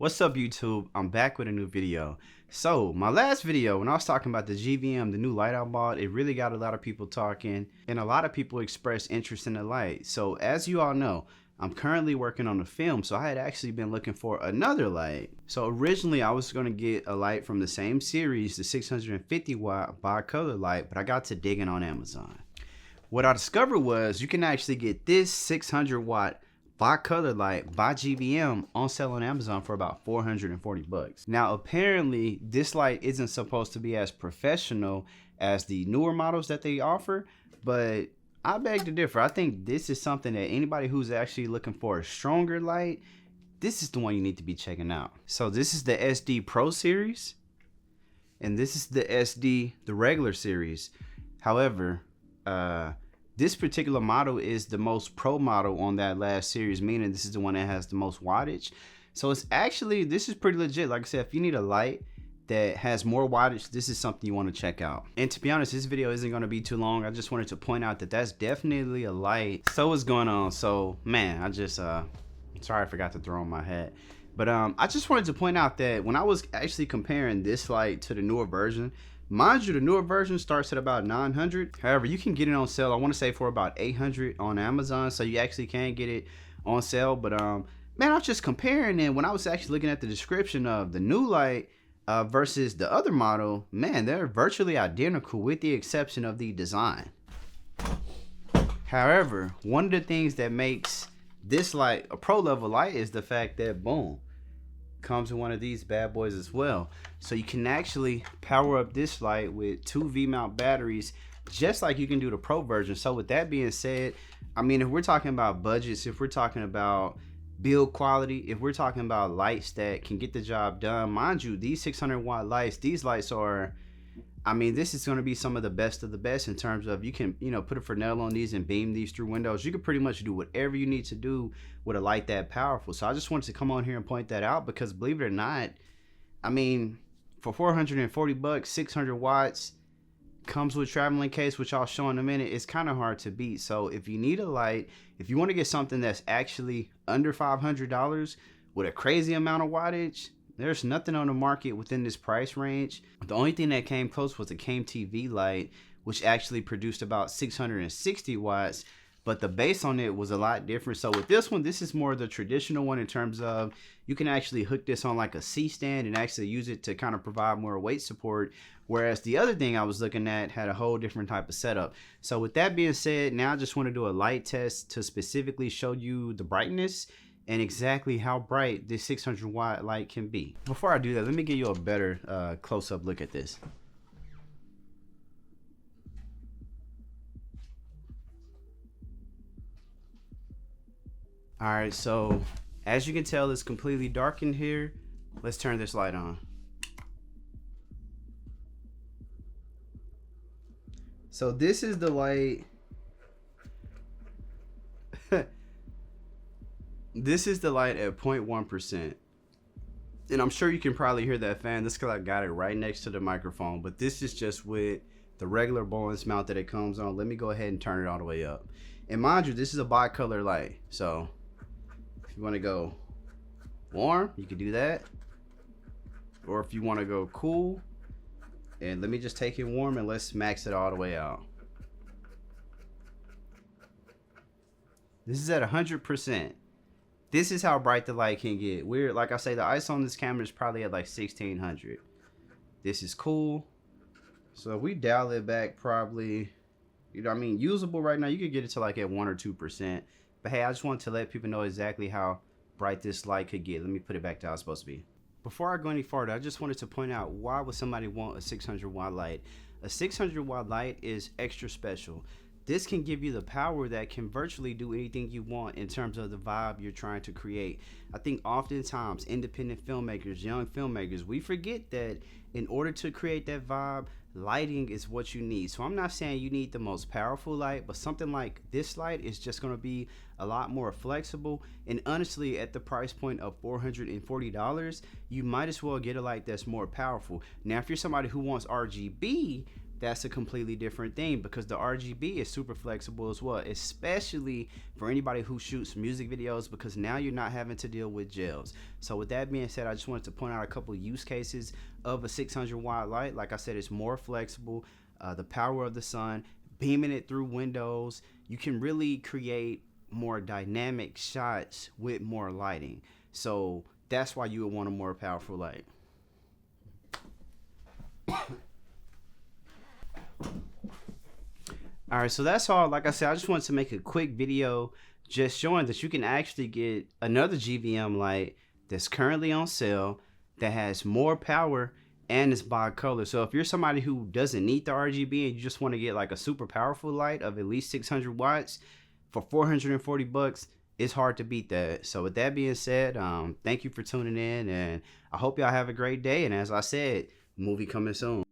What's up, YouTube? I'm back with a new video. So my last video, when I was talking about the GVM, the new light I bought, it really got a lot of people talking and a lot of people expressed interest in the light. So as you all know, I'm currently working on a film, so I had actually been looking for another light. So originally I was going to get a light from the same series, the 650 watt bicolor light, but I got to digging on Amazon. What I discovered was you can actually get this 600 watt bicolor light by GVM on sale on Amazon for about 440 bucks. Now apparently this light isn't supposed to be as professional as the newer models that they offer, but I beg to differ. I think this is something that anybody who's actually looking for a stronger light, this is the one you need to be checking out. So this is the SD Pro series and this is the SD, the regular series. However, this particular model is the most pro model on that last series, meaning this is the one that has the most wattage. So it's actually, this is pretty legit. Like I said, if you need a light that has more wattage, this is something you want to check out. And to be honest, this video isn't going to be too long. I just wanted to point out that that's definitely a light. So what's going on? So man, I just sorry I forgot to throw on my hat. But I just wanted to point out that when I was actually comparing this light to the newer version, mind you, the newer version starts at about 900. However, you can get it on sale, I want to say for about 800 on Amazon. So you actually can get it on sale. But man, I was just comparing, and when I was actually looking at the description of the new light versus the other model, man, they're virtually identical with the exception of the design. However, one of the things that makes this light a pro level light is the fact that, boom, comes in one of these bad boys as well. So you can actually power up this light with 2 V-mount batteries, just like you can do the pro version. So with that being said, I mean, if we're talking about budgets, if we're talking about build quality, if we're talking about lights that can get the job done, mind you, these 600 watt lights, these lights are, I mean, this is going to be some of the best in terms of you can, you know, put a Fresnel on these and beam these through windows. You can pretty much do whatever you need to do with a light that powerful. So I just wanted to come on here and point that out because, believe it or not, I mean, for 440 bucks, 600 watts, comes with traveling case, which I'll show in a minute. It's kind of hard to beat. So if you need a light, if you want to get something that's actually under $500 with a crazy amount of wattage, there's nothing on the market within this price range. The only thing that came close was the Came TV light, which actually produced about 660 watts, but the base on it was a lot different. So with this one, this is more the traditional one in terms of you can actually hook this on like a C-stand and actually use it to kind of provide more weight support. Whereas the other thing I was looking at had a whole different type of setup. So with that being said, now I just want to do a light test to specifically show you the brightness and exactly how bright this 600 watt light can be. Before I do that, let me give you a better close-up look at this. All right, so as you can tell, it's completely dark in here. Let's turn this light on. So this is the light. This is the light at 0.1%. And I'm sure you can probably hear that fan. This because I got it right next to the microphone. But this is just with the regular Bowens mount that it comes on. Let me go ahead and turn it all the way up. And mind you, this is a bicolor light. So if you want to go warm, you can do that. Or if you want to go cool, and let me just take it warm and let's max it all the way out. This is at 100%. This is how bright the light can get. We're, like I say, the ISO on this camera is probably at like 1600. This is cool. So if we dial it back probably, you know what I mean, usable right now, you could get it to like at 1 or 2%. But hey, I just wanted to let people know exactly how bright this light could get. Let me put it back to how it's supposed to be. Before I go any farther, I just wanted to point out, why would somebody want a 600 watt light? A 600 watt light is extra special. This can give you the power that can virtually do anything you want in terms of the vibe you're trying to create. I think oftentimes independent filmmakers, young filmmakers, we forget that in order to create that vibe, lighting is what you need. So I'm not saying you need the most powerful light, but something like this light is just going to be a lot more flexible. And honestly, at the price point of $440, you might as well get a light that's more powerful. Now, if you're somebody who wants RGB, that's a completely different thing, because the RGB is super flexible as well, especially for anybody who shoots music videos, because now you're not having to deal with gels. So with that being said, I just wanted to point out a couple use cases of a 600 watt light. Like I said, it's more flexible, the power of the sun, beaming it through windows. You can really create more dynamic shots with more lighting. So that's why you would want a more powerful light. Alright, so that's all. Like I said, I just wanted to make a quick video just showing that you can actually get another GVM light that's currently on sale that has more power and is bicolor. So if you're somebody who doesn't need the RGB and you just want to get like a super powerful light of at least 600 watts for 440 bucks, it's hard to beat that. So with that being said, thank you for tuning in, and I hope y'all have a great day. And as I said, movie coming soon.